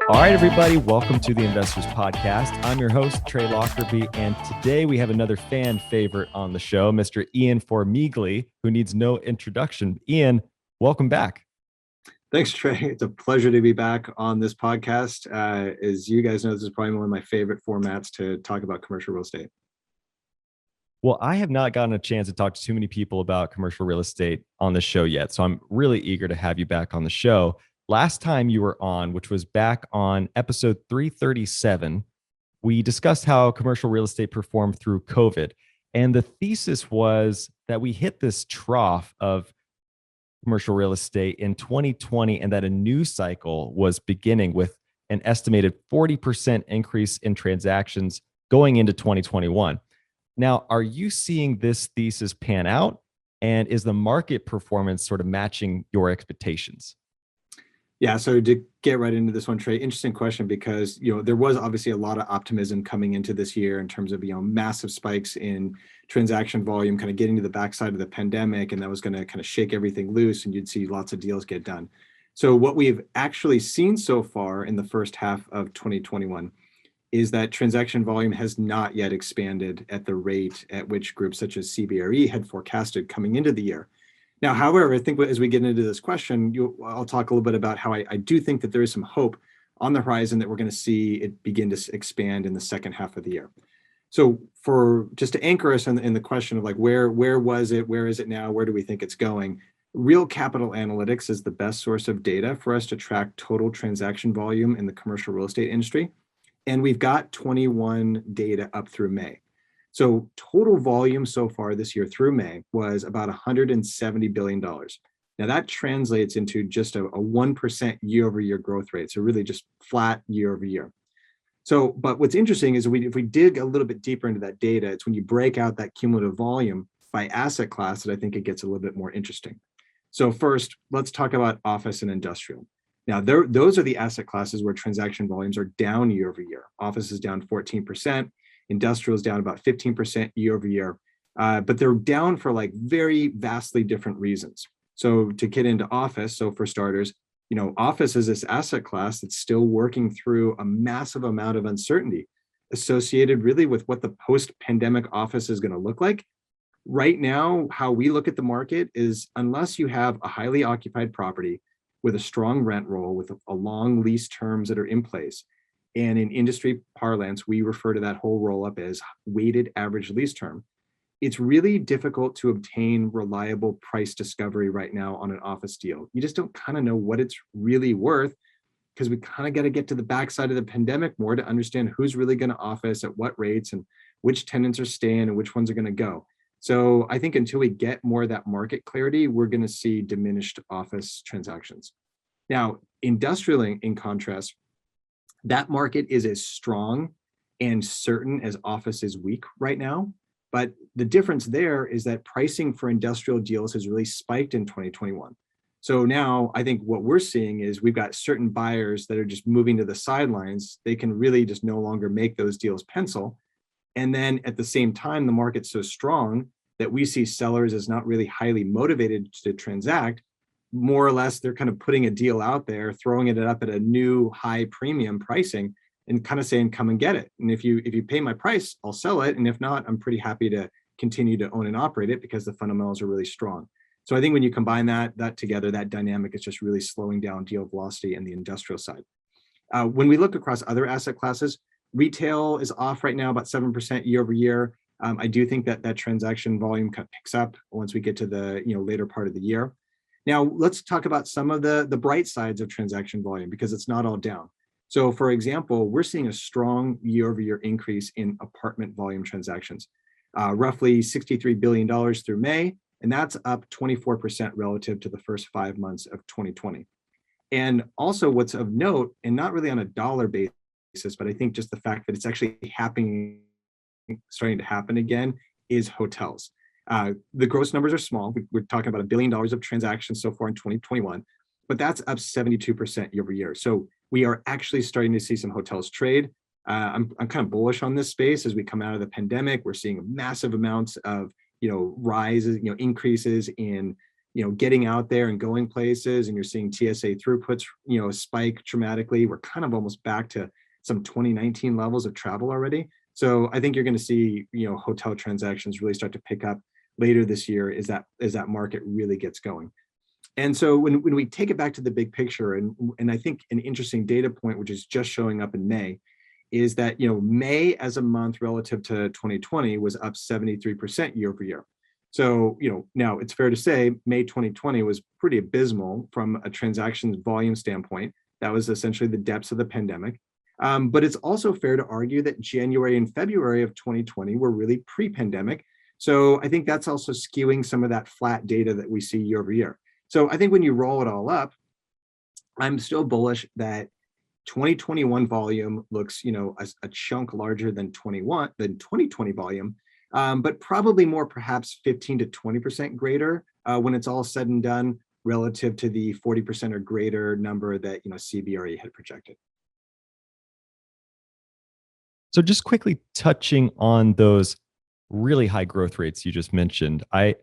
All right, everybody, welcome to the Investors Podcast. I'm your host, Trey Lockerbie, and today we have another fan favorite on the show, Mr. Ian Formigle, who needs no introduction. Ian, welcome back. Thanks, Trey. It's a pleasure to be back on this podcast. As you guys know, this is probably one of my favorite formats to talk about commercial real estate. Well, I have not gotten a chance to talk to too many people about commercial real estate on the show yet, so I'm really eager to have you back on the show. Last time you were on, which was back on episode 337, we discussed how commercial real estate performed through COVID. And the thesis was that we hit this trough of commercial real estate in 2020 and that a new cycle was beginning with an estimated 40% increase in transactions going into 2021. Now, are you seeing this thesis pan out? And is the market performance sort of matching your expectations? Yeah, so to get right into this one, Trey, interesting question because there was obviously a lot of optimism coming into this year in terms of massive spikes in transaction volume, kind of getting to the backside of the pandemic, and that was going to kind of shake everything loose, and you'd see lots of deals get done. So what we've actually seen so far in the first half of 2021 is that transaction volume has not yet expanded at the rate at which groups such as CBRE had forecasted coming into the year. Now, however, I think as we get into this question, I'll talk a little bit about how I do think that there is some hope on the horizon that we're going to see it begin to expand in the second half of the year. So for just to anchor us in the question of like, where was it, where is it now, where do we think it's going? Real Capital Analytics is the best source of data for us to track total transaction volume in the commercial real estate industry. And we've got 21 data up through May. So total volume so far this year through May was about $170 billion. Now that translates into just a 1% year over year growth rate. So really just flat year over year. So, but what's interesting is if we dig a little bit deeper into that data, it's when you break out that cumulative volume by asset class that I think it gets a little bit more interesting. So first, let's talk about office and industrial. Now, those are the asset classes where transaction volumes are down year over year. Office is down 14%. Industrial is down about 15% year over year, but they're down for like very vastly different reasons. So to get into office, so for starters, office is this asset class that's still working through a massive amount of uncertainty associated really with what the post-pandemic office is going to look like. Right now, how we look at the market is unless you have a highly occupied property with a strong rent roll, with a long lease terms that are in place, and in industry parlance, we refer to that whole roll-up as weighted average lease term. It's really difficult to obtain reliable price discovery right now on an office deal. You just don't kind of know what it's really worth because we kind of got to get to the backside of the pandemic more to understand who's really going to office at what rates and which tenants are staying and which ones are going to go. So I think until we get more of that market clarity, we're going to see diminished office transactions. Now, industrial in contrast, that market is as strong and certain as office is weak right now. But the difference there is that pricing for industrial deals has really spiked in 2021. So now I think what we're seeing is we've got certain buyers that are just moving to the sidelines. They can really just no longer make those deals pencil. And then at the same time, the market's so strong that we see sellers as not really highly motivated to transact. More or less, they're kind of putting a deal out there, throwing it up at a new high premium pricing and kind of saying, come and get it. And if you pay my price, I'll sell it. And if not, I'm pretty happy to continue to own and operate it because the fundamentals are really strong. So I think when you combine that together, that dynamic is just really slowing down deal velocity in the industrial side. When we look across other asset classes, retail is off right now about 7% year over year. I do think that transaction volume kind of picks up once we get to the later part of the year. Now, let's talk about some of the bright sides of transaction volume because it's not all down. So for example, we're seeing a strong year-over-year increase in apartment volume transactions, roughly $63 billion through May, and that's up 24% relative to the first 5 months of 2020. And also what's of note, and not really on a dollar basis, but I think just the fact that it's actually starting to happen again, is hotels. The gross numbers are small. We're talking about $1 billion of transactions so far in 2021, but that's up 72% year over year. So we are actually starting to see some hotels trade. I'm kind of bullish on this space as we come out of the pandemic. We're seeing massive amounts of rises, increases in getting out there and going places, and you're seeing TSA throughputs, spike dramatically. We're kind of almost back to some 2019 levels of travel already. So I think you're going to see, hotel transactions really start to pick up later this year as that market really gets going. And so when we take it back to the big picture, and I think an interesting data point, which is just showing up in May, is that May as a month relative to 2020 was up 73% year over year. So now it's fair to say May 2020 was pretty abysmal from a transactions volume standpoint. That was essentially the depths of the pandemic. But it's also fair to argue that January and February of 2020 were really pre-pandemic. So I think that's also skewing some of that flat data that we see year over year. So I think when you roll it all up, I'm still bullish that 2021 volume looks, a chunk larger than 2020 volume, but probably more, perhaps 15 to 20% greater when it's all said and done, relative to the 40% or greater number that CBRE had projected. So just quickly touching on those really high growth rates you just mentioned, I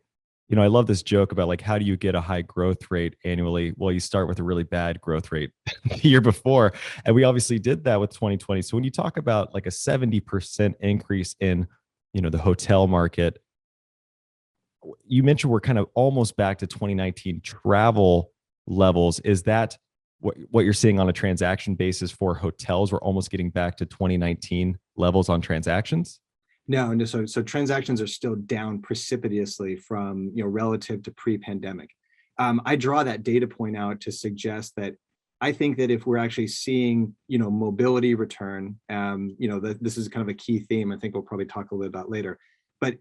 love this joke about like, how do you get a high growth rate annually? Well, you start with a really bad growth rate the year before. And we obviously did that with 2020. So when you talk about like a 70% increase in, the hotel market, you mentioned we're kind of almost back to 2019 travel levels. Is that what you're seeing on a transaction basis for hotels? We're almost getting back to 2019 levels on transactions? No, so transactions are still down precipitously from relative to pre-pandemic. I draw that data point out to suggest that I think that if we're actually seeing mobility return, that this is kind of a key theme. I think we'll probably talk a little bit about later. But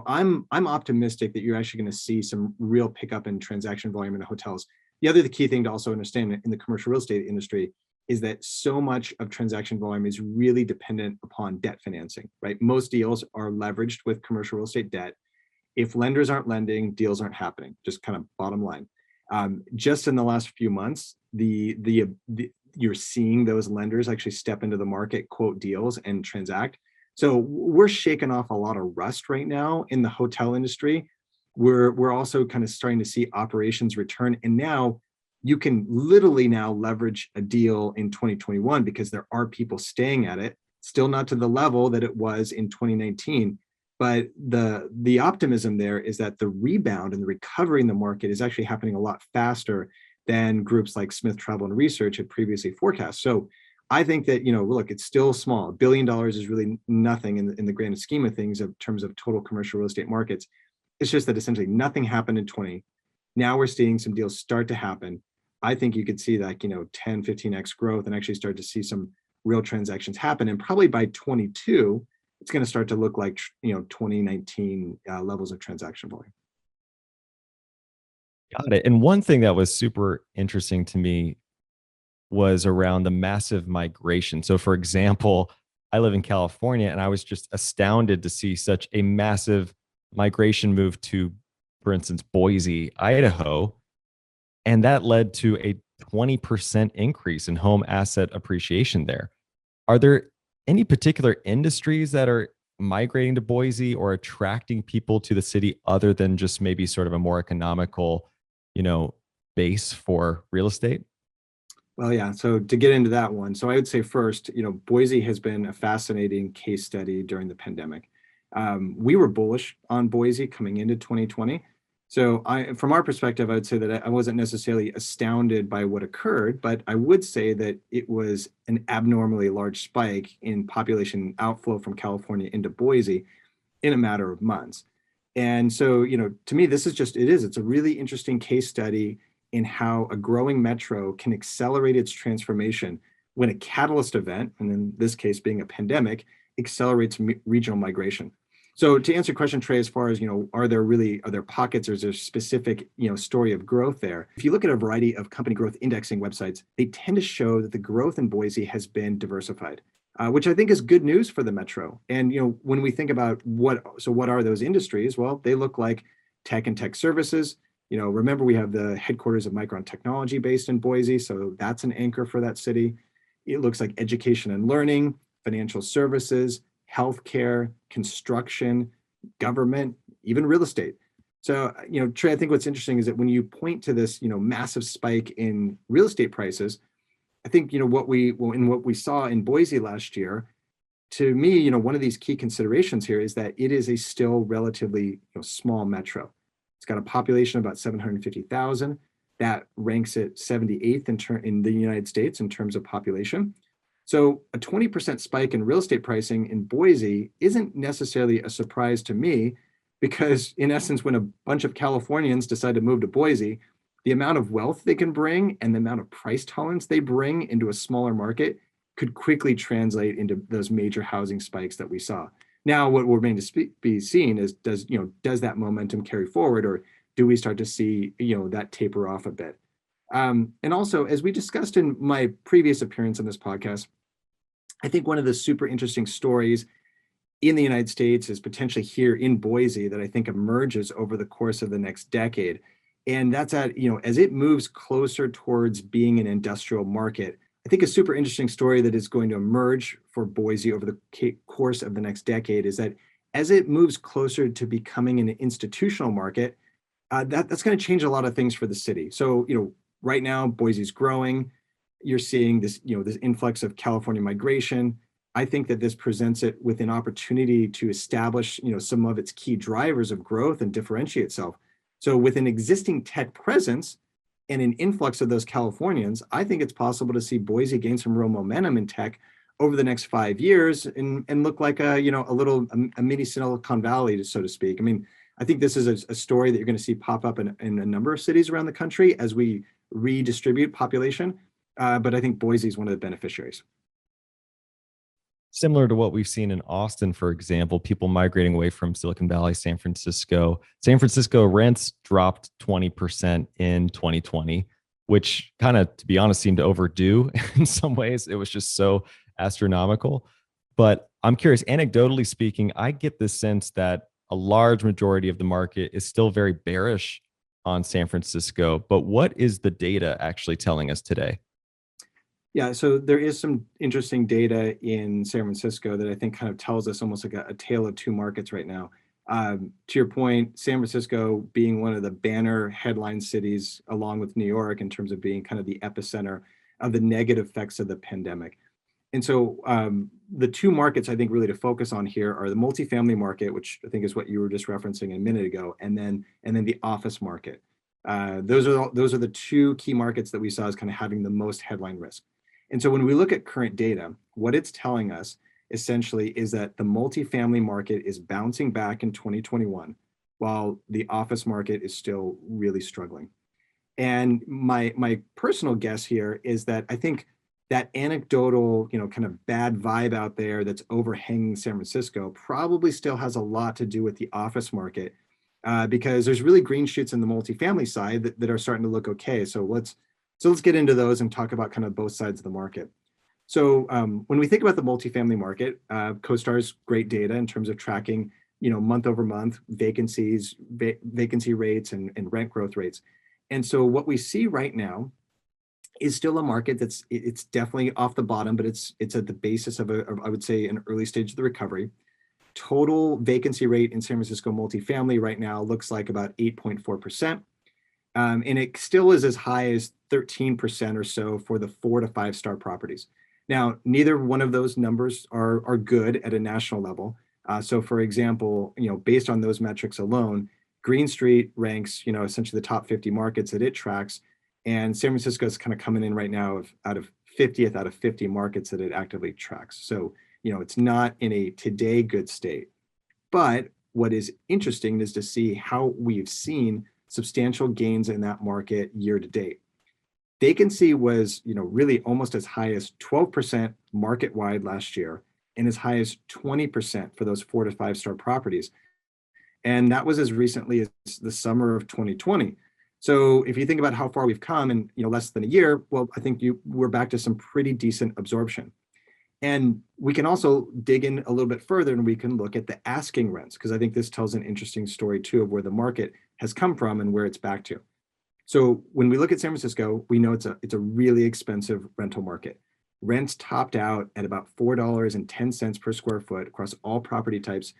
I'm optimistic that you're actually going to see some real pickup in transaction volume in the hotels. The key thing to also understand in the commercial real estate industry is that so much of transaction volume is really dependent upon debt financing, right? Most deals are leveraged with commercial real estate debt. If lenders aren't lending, deals aren't happening, just kind of bottom line. Just in the last few months, you're seeing those lenders actually step into the market, quote deals, and transact. So we're shaking off a lot of rust right now in the hotel industry. We're also kind of starting to see operations return, and now you can literally now leverage a deal in 2021 because there are people staying at it, still not to the level that it was in 2019. But the optimism there is that the rebound and the recovery in the market is actually happening a lot faster than groups like Smith Travel and Research had previously forecast. So I think that, look, it's still small. $1 billion is really nothing in the grand scheme of things in terms of total commercial real estate markets. It's just that essentially nothing happened in 20. Now we're seeing some deals start to happen. I think you could see that, 10, 15x growth and actually start to see some real transactions happen. And probably by 22, it's going to start to look like, 2019 levels of transaction volume. Got it. And one thing that was super interesting to me was around the massive migration. So, for example, I live in California and I was just astounded to see such a massive migration move to, for instance, Boise, Idaho. And that led to a 20% increase in home asset appreciation there. Are there any particular industries that are migrating to Boise or attracting people to the city other than just maybe sort of a more economical, base for real estate? Well, yeah. So to get into that one, so I would say first, Boise has been a fascinating case study during the pandemic. We were bullish on Boise coming into 2020. So from our perspective, I would say that I wasn't necessarily astounded by what occurred, but I would say that it was an abnormally large spike in population outflow from California into Boise in a matter of months. And so, to me, it's a really interesting case study in how a growing metro can accelerate its transformation when a catalyst event, and in this case being a pandemic, accelerates regional migration. So to answer your question, Trey, as far as, are there pockets or is there a specific, story of growth there? If you look at a variety of company growth indexing websites, they tend to show that the growth in Boise has been diversified, which I think is good news for the metro. And, when we think about what are those industries? Well, they look like tech and tech services. Remember we have the headquarters of Micron Technology based in Boise. So that's an anchor for that city. It looks like education and learning, financial services, healthcare, construction, government, even real estate. So, Trey, I think what's interesting is that when you point to this, massive spike in real estate prices, I think, what we saw in Boise last year, to me, one of these key considerations here is that it is a still relatively small metro. It's got a population of about 750,000. That ranks it 78th in the United States in terms of population. So a 20% spike in real estate pricing in Boise isn't necessarily a surprise to me, because in essence, when a bunch of Californians decide to move to Boise, the amount of wealth they can bring and the amount of price tolerance they bring into a smaller market could quickly translate into those major housing spikes that we saw. Now, what remains to be seen is does that momentum carry forward, or do we start to see that taper off a bit? And also, as we discussed in my previous appearance on this podcast, I think one of the super interesting stories in the United States is potentially here in Boise that I think emerges over the course of the next decade. And that's as it moves closer towards being an industrial market, I think a super interesting story that is going to emerge for Boise over the course of the next decade is that as it moves closer to becoming an institutional market, that's going to change a lot of things for the city. So, right now, Boise's growing. You're seeing this, this influx of California migration. I think that this presents it with an opportunity to establish, some of its key drivers of growth and differentiate itself. So with an existing tech presence and an influx of those Californians, I think it's possible to see Boise gain some real momentum in tech over the next 5 years and look like a mini Silicon Valley, so to speak. I mean, I think this is a story that you're going to see pop up in a number of cities around the country as we redistribute population. But I think Boise is one of the beneficiaries. Similar to what we've seen in Austin, for example, people migrating away from Silicon Valley, San Francisco. San Francisco rents dropped 20% in 2020, which kind of, to be honest, seemed overdue in some ways. It was just so astronomical. But I'm curious, anecdotally speaking, I get this sense that a large majority of the market is still very bearish on San Francisco. But what is the data actually telling us today? Yeah, so there is some interesting data in San Francisco that I think kind of tells us almost like a tale of two markets right now. To your point, San Francisco being one of the banner headline cities, along with New York, in terms of being kind of the epicenter of the negative effects of the pandemic. And so the two markets I think really to focus on here are the multifamily market, which I think is what you were just referencing a minute ago, and then the office market. Those are the two key markets that we saw as kind of having the most headline risk. And so when we look at current data, what it's telling us essentially is that the multifamily market is bouncing back in 2021, while the office market is still really struggling. And my personal guess here is that I think that anecdotal, kind of bad vibe out there that's overhanging San Francisco probably still has a lot to do with the office market, because there's really green shoots in the multifamily side that are starting to look okay. So let's get into those and talk about kind of both sides of the market. So when we think about the multifamily market, CoStar's great data in terms of tracking, month over month vacancies, vacancy rates, and rent growth rates. And so what we see right now is still a market it's definitely off the bottom, but it's at the basis of I would say, an early stage of the recovery. Total vacancy rate in San Francisco multifamily right now looks like about 8.4%. And it still is as high as 13% or so for the 4 to 5 star properties. Now, neither one of those numbers are good at a national level. So for example, based on those metrics alone, Green Street ranks, essentially the top 50 markets that it tracks. And San Francisco is kind of coming in right now out of 50th out of 50 markets that it actively tracks. So, it's not in a today good state. But what is interesting is to see how we've seen substantial gains in that market year to date. Vacancy was, really almost as high as 12% market wide last year, and as high as 20% for those 4 to 5 star properties. And that was as recently as the summer of 2020. So if you think about how far we've come in, less than a year, well, I think we're back to some pretty decent absorption. And we can also dig in a little bit further, and we can look at the asking rents, because I think this tells an interesting story too of where the market has come from and where it's back to. So when we look at San Francisco, we know it's a really expensive rental market. Rents topped out at about $4.10 per square foot across all property types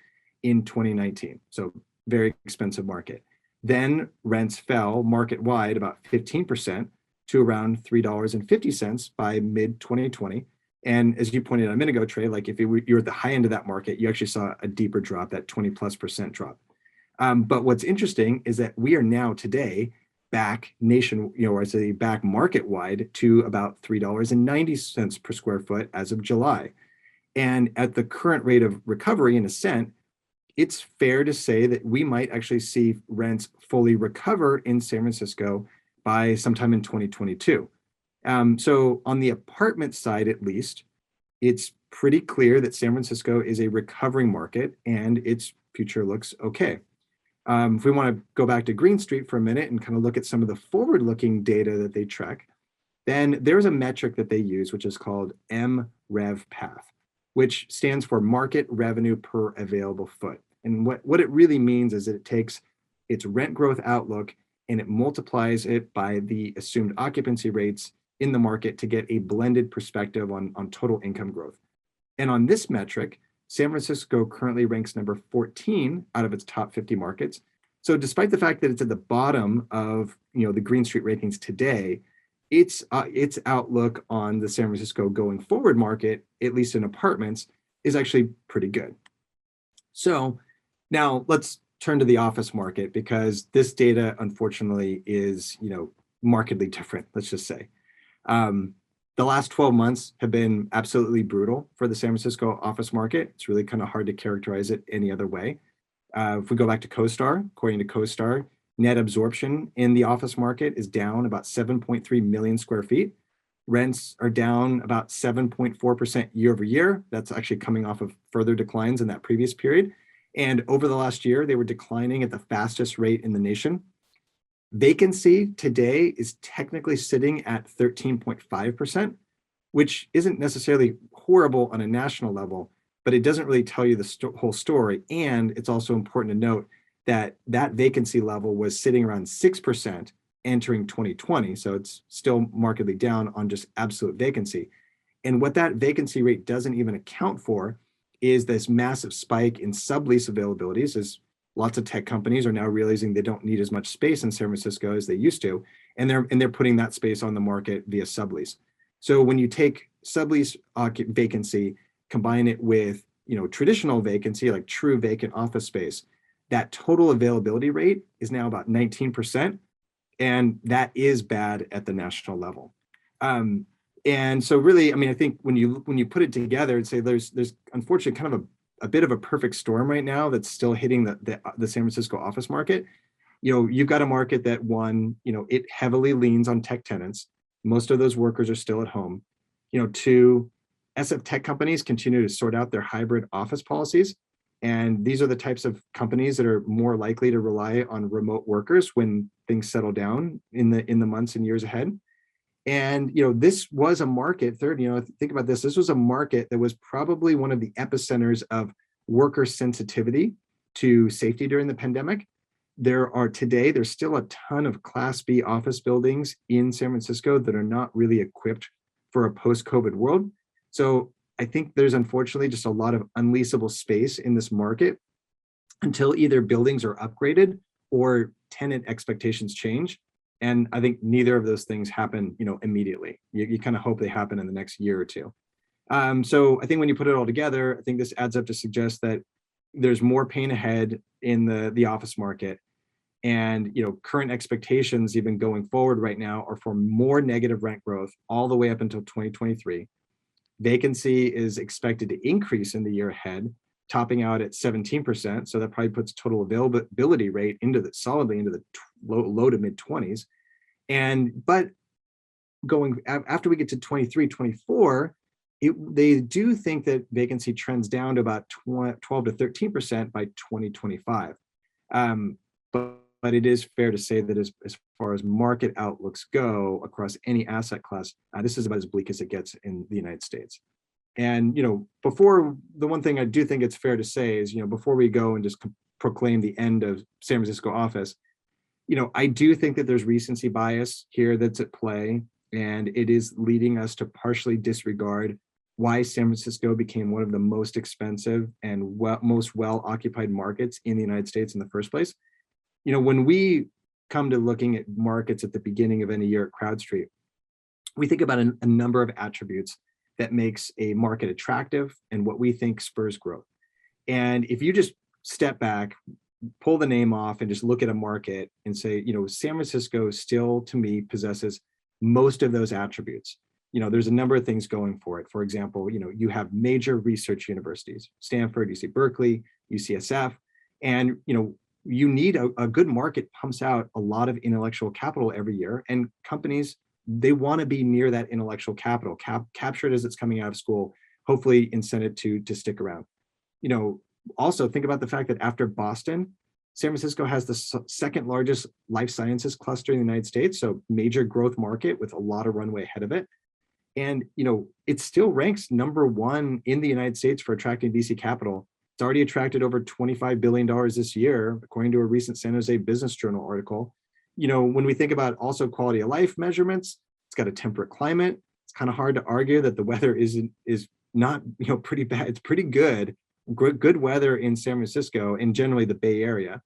in 2019. So very expensive market. Then rents fell market-wide about 15% to around $3.50 by mid-2020. And as you pointed out a minute ago, Trey, like if you're at the high end of that market, you actually saw a deeper drop, that 20+% drop. But what's interesting is that we are now today back or I say back market-wide to about $3.90 per square foot as of July. And at the current rate of recovery and ascent, it's fair to say that we might actually see rents fully recover in San Francisco by sometime in 2022. So on the apartment side, at least, it's pretty clear that San Francisco is a recovering market and its future looks okay. If we want to go back to Green Street for a minute and kind of look at some of the forward-looking data that they track, then there's a metric that they use, which is called MRevPath, which stands for market revenue per available foot. And what it really means is that it takes its rent growth outlook and it multiplies it by the assumed occupancy rates in the market to get a blended perspective on total income growth. And on this metric, San Francisco currently ranks number 14 out of its top 50 markets. So despite the fact that it's at the bottom of the Green Street rankings today, its outlook on the San Francisco going forward market, at least in apartments, is actually pretty good. So now let's turn to the office market, because this data, unfortunately, is markedly different, let's just say. The last 12 months have been absolutely brutal for the San Francisco office market. It's really kind of hard to characterize it any other way. If we go back to CoStar, according to CoStar, net absorption in the office market is down about 7.3 million square feet. Rents are down about 7.4% year over year. That's actually coming off of further declines in that previous period. And over the last year, they were declining at the fastest rate in the nation. Vacancy today is technically sitting at 13.5%, which isn't necessarily horrible on a national level, but it doesn't really tell you the whole story. And it's also important to note that that vacancy level was sitting around 6% entering 2020. So it's still markedly down on just absolute vacancy. And what that vacancy rate doesn't even account for is this massive spike in sublease availabilities, as lots of tech companies are now realizing they don't need as much space in San Francisco as they used to, and they're putting that space on the market via sublease. So when you take sublease vacancy, combine it with traditional vacancy, like true vacant office space, that total availability rate is now about 19%, and that is bad at the national level. And so really, I mean, I think when you put it together and say there's unfortunately kind of a bit of a perfect storm right now that's still hitting the San Francisco office market. You've got a market that it heavily leans on tech tenants. Most of those workers are still at home. Two, SF tech companies continue to sort out their hybrid office policies. And these are the types of companies that are more likely to rely on remote workers when things settle down in the months and years ahead. And this was a market. Third, think about this. This was a market that was probably one of the epicenters of worker sensitivity to safety during the pandemic. There's still a ton of Class B office buildings in San Francisco that are not really equipped for a post-COVID world. So I think there's unfortunately just a lot of unleasable space in this market until either buildings are upgraded or tenant expectations change. And I think neither of those things happen, immediately. You kind of hope they happen in the next year or two. So I think when you put it all together, I think this adds up to suggest that there's more pain ahead in the office market. And current expectations, even going forward right now, are for more negative rent growth all the way up until 2023. Vacancy is expected to increase in the year ahead, topping out at 17%. So that probably puts total availability rate solidly into the low to mid 20s. But going after we get to 23, 24, they do think that vacancy trends down to about 12 to 13% by 2025. But it is fair to say that as far as market outlooks go across any asset class, this is about as bleak as it gets in the United States. And, before, the one thing I do think it's fair to say is, before we go and just proclaim the end of San Francisco office, I do think that there's recency bias here that's at play, and it is leading us to partially disregard why San Francisco became one of the most expensive and most well-occupied markets in the United States in the first place. When we come to looking at markets at the beginning of any year at CrowdStreet, we think about a number of attributes that makes a market attractive and what we think spurs growth. And if you just step back, pull the name off and just look at a market and say, San Francisco still to me possesses most of those attributes. There's a number of things going for it. For example, you have major research universities, Stanford, UC Berkeley, UCSF, and you need a good market pumps out a lot of intellectual capital every year, and companies, they want to be near that intellectual capital, capture it as it's coming out of school, hopefully incent it to stick around. Also think about the fact that after Boston, San Francisco has the second largest life sciences cluster in the United States, so major growth market with a lot of runway ahead of it. And it still ranks number one in the United States for attracting VC capital. It's already attracted over $25 billion this year, according to a recent San Jose Business Journal article. When we think about also quality of life measurements, it's got a temperate climate. It's kind of hard to argue that the weather is not pretty bad. It's pretty good weather in San Francisco and generally the Bay Area.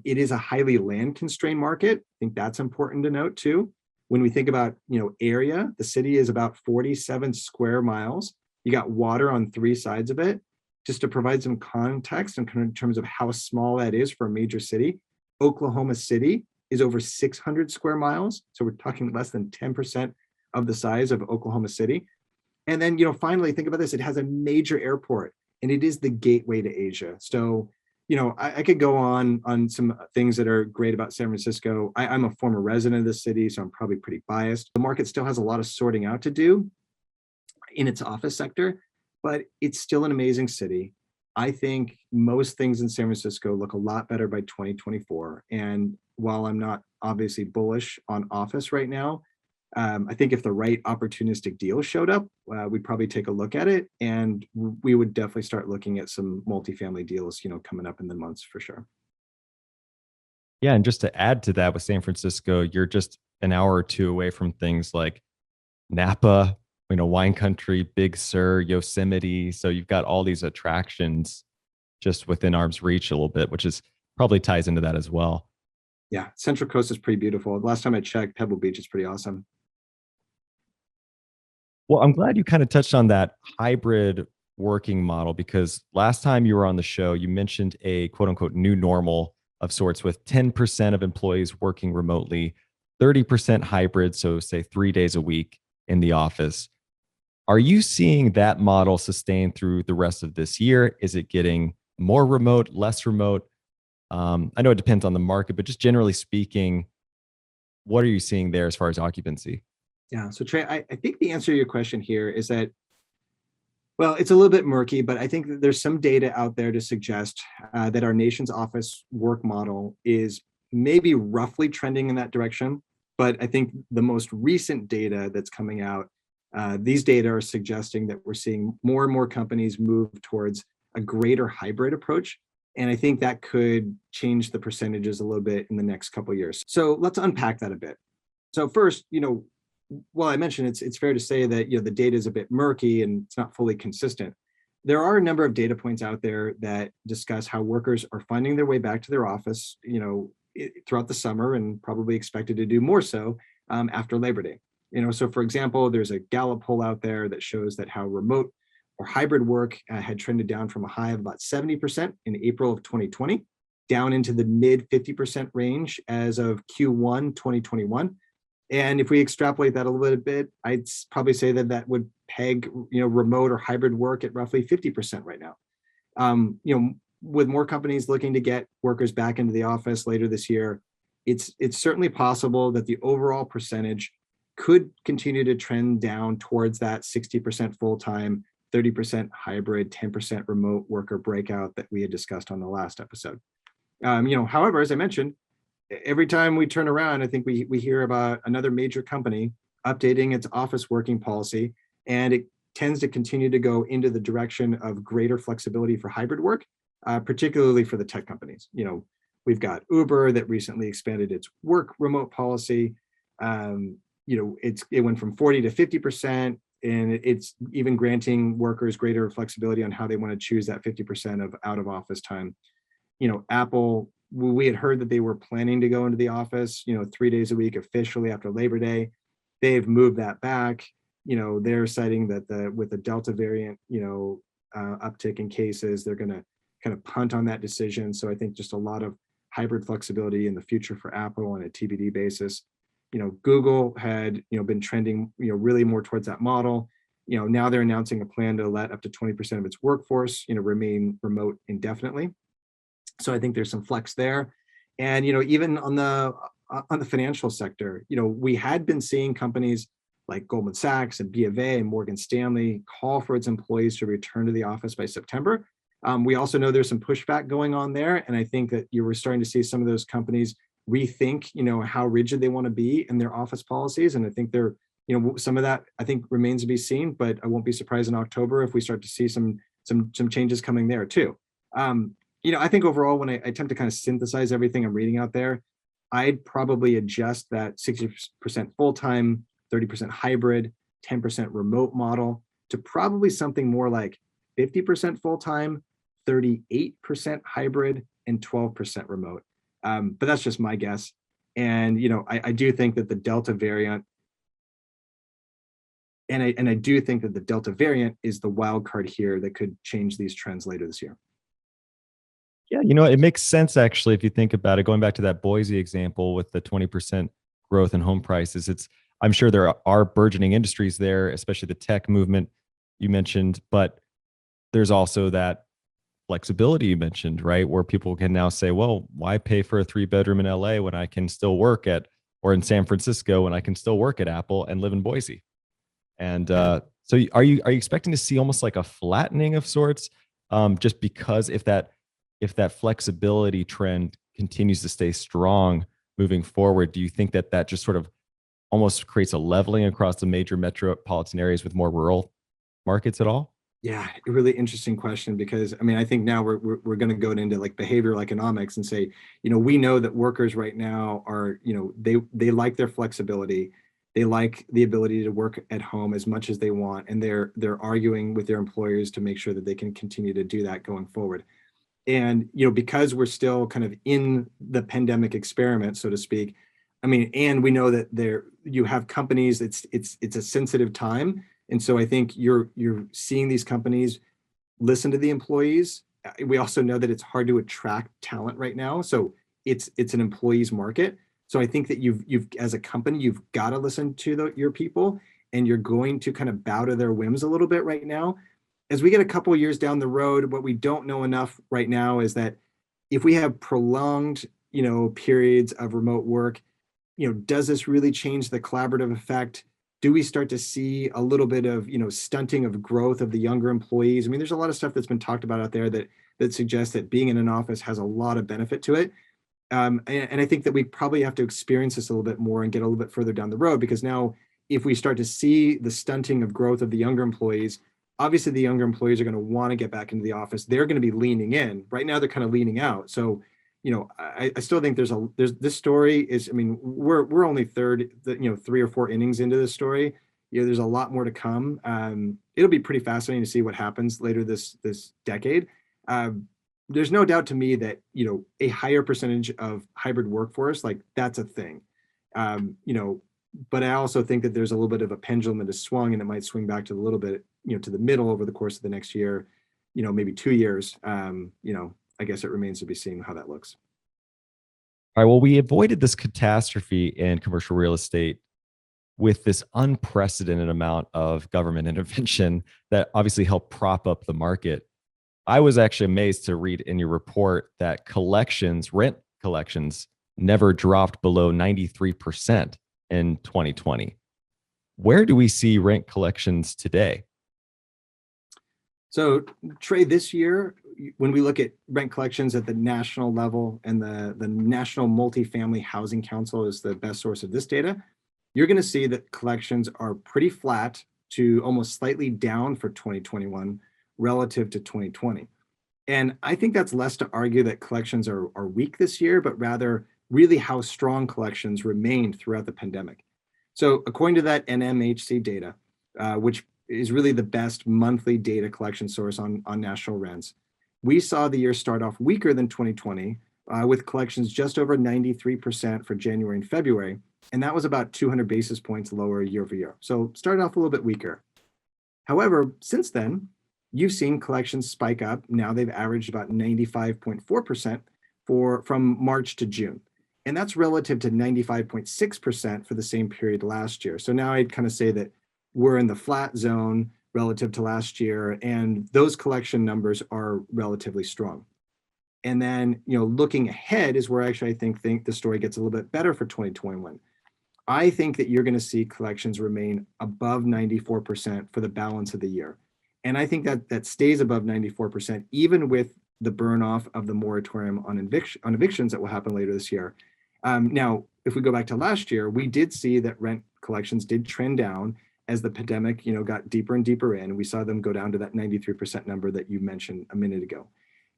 It is a highly land constrained market. I think that's important to note too. When we think about area, the city is about 47 square miles. You got water on 3 sides of it. Just to provide some context in terms of how small that is for a major city, Oklahoma City is over 600 square miles. So we're talking less than 10% of the size of Oklahoma City. And then, finally, think about this. It has a major airport and it is the gateway to Asia. So, I could go on some things that are great about San Francisco. I'm a former resident of the city, so I'm probably pretty biased. The market still has a lot of sorting out to do in its office sector, but it's still an amazing city. I think most things in San Francisco look a lot better by 2024. And while I'm not obviously bullish on office right now, I think if the right opportunistic deal showed up, we'd probably take a look at it, and we would definitely start looking at some multifamily deals, coming up in the months for sure. Yeah, and just to add to that, with San Francisco, you're just an hour or two away from things like Napa, wine country, Big Sur, Yosemite. So you've got all these attractions just within arm's reach a little bit, which is probably ties into that as well. Yeah, Central Coast is pretty beautiful. Last time I checked, Pebble Beach is pretty awesome. Well, I'm glad you kind of touched on that hybrid working model, because last time you were on the show, you mentioned a quote unquote new normal of sorts with 10% of employees working remotely, 30% hybrid. So say 3 days a week in the office. Are you seeing that model sustain through the rest of this year? Is it getting more remote, less remote? I know it depends on the market, but just generally speaking, what are you seeing there as far as occupancy? Yeah. So Trey, I think the answer to your question here is that, well, it's a little bit murky, but I think that there's some data out there to suggest that our nation's office work model is maybe roughly trending in that direction. But I think the most recent data that's coming out, these data are suggesting that we're seeing more and more companies move towards a greater hybrid approach. And I think that could change the percentages a little bit in the next couple of years. So let's unpack that a bit. So first, well, I mentioned it's fair to say that the data is a bit murky and it's not fully consistent. There are a number of data points out there that discuss how workers are finding their way back to their office, throughout the summer, and probably expected to do more so after Labor Day. So for example, there's a Gallup poll out there that shows that how remote or hybrid work had trended down from a high of about 70% in April of 2020, down into the mid 50% range as of Q1 2021. And if we extrapolate that a little bit, I'd probably say that would peg, remote or hybrid work at roughly 50% right now. With more companies looking to get workers back into the office later this year, it's certainly possible that the overall percentage could continue to trend down towards that 60% full-time, 30% hybrid, 10% remote worker breakout that we had discussed on the last episode. However, as I mentioned, every time we turn around, I think we hear about another major company updating its office working policy, and it tends to continue to go into the direction of greater flexibility for hybrid work, particularly for the tech companies. We've got Uber that recently expanded its work remote policy. It went from 40 to 50%, and it's even granting workers greater flexibility on how they want to choose that 50% of out of office time. Apple we had heard that they were planning to go into the office, 3 days a week officially after Labor Day. They've moved that back. They're citing that with the Delta variant, uptick in cases, they're going to kind of punt on that decision. So I think just a lot of hybrid flexibility in the future for Apple on a TBD basis. Google had, been trending, really more towards that model. Now they're announcing a plan to let up to 20% of its workforce, remain remote indefinitely. So I think there's some flex there. And, even on the financial sector, we had been seeing companies like Goldman Sachs and B of A and Morgan Stanley call for its employees to return to the office by September. We also know there's some pushback going on there. And I think that you were starting to see some of those companies rethink, how rigid they want to be in their office policies. And I think they're, some of that I think remains to be seen, but I won't be surprised in October if we start to see some changes coming there too. I think overall, when I attempt to kind of synthesize everything I'm reading out there, I'd probably adjust that 60% full-time, 30% hybrid, 10% remote model to probably something more like 50% full-time, 38% hybrid, and 12% remote. But that's just my guess. And, I do think that the Delta variant, and I do think that the Delta variant is the wild card here that could change these trends later this year. Yeah, it makes sense actually if you think about it. Going back to that Boise example with the 20% growth in home prices, I'm sure there are burgeoning industries there, especially the tech movement you mentioned, but there's also that flexibility you mentioned, right? Where people can now say, well, why pay for a 3-bedroom in LA when I can still work or in San Francisco when I can still work at Apple and live in Boise? And so are you expecting to see almost like a flattening of sorts? Just because if that flexibility trend continues to stay strong moving forward, do you think that just sort of almost creates a leveling across the major metropolitan areas with more rural markets at all? Yeah, a really interesting question, because I think now we're going to go into like behavioral economics and say, we know that workers right now are, they like their flexibility. They like the ability to work at home as much as they want, and they're arguing with their employers to make sure that they can continue to do that going forward. And because we're still kind of in the pandemic experiment, so to speak, and we know that you have companies, it's a sensitive time. And so I think you're seeing these companies listen to the employees. We also know that it's hard to attract talent right now. So it's an employees market. So I think that you've as a company, you've got to listen to your people, and you're going to kind of bow to their whims a little bit right now. As we get a couple of years down the road, what we don't know enough right now is that if we have prolonged, periods of remote work, does this really change the collaborative effect? Do we start to see a little bit of, stunting of growth of the younger employees? There's a lot of stuff that's been talked about out there that suggests that being in an office has a lot of benefit to it. And I think that we probably have to experience this a little bit more and get a little bit further down the road, because now if we start to see the stunting of growth of the younger employees, obviously the younger employees are going to want to get back into the office. They're going to be leaning in. Right now, they're kind of leaning out. So, I still think there's this story is, we're only 3 or 4 innings into this story. There's a lot more to come. It'll be pretty fascinating to see what happens later this decade. There's no doubt to me that, a higher percentage of hybrid workforce, like that's a thing. But I also think that there's a little bit of a pendulum that has swung, and it might swing back to a little bit, to the middle over the course of the next year, maybe 2 years. I guess it remains to be seen how that looks. All right. Well, we avoided this catastrophe in commercial real estate with this unprecedented amount of government intervention that obviously helped prop up the market. I was actually amazed to read in your report that rent collections, never dropped below 93% in 2020. Where do we see rent collections today? So, Trey, this year, when we look at rent collections at the national level, and the National Multifamily Housing Council is the best source of this data, you're going to see that collections are pretty flat to almost slightly down for 2021 relative to 2020. And I think that's less to argue that collections are weak this year, but rather really how strong collections remained throughout the pandemic. So according to that NMHC data, which is really the best monthly data collection source on national rents, we saw the year start off weaker than 2020, with collections just over 93% for January and February. And that was about 200 basis points lower year over year. So started off a little bit weaker. However, since then, you've seen collections spike up. Now they've averaged about 95.4% from March to June. And that's relative to 95.6% for the same period last year. So now I'd kind of say that we're in the flat zone relative to last year, and those collection numbers are relatively strong. And then, looking ahead is where actually I think the story gets a little bit better for 2021. I think that you're going to see collections remain above 94% for the balance of the year. And I think that stays above 94%, even with the burn off of the moratorium on evictions that will happen later this year. Now, if we go back to last year, we did see that rent collections did trend down as the pandemic, got deeper and deeper in. We saw them go down to that 93% number that you mentioned a minute ago.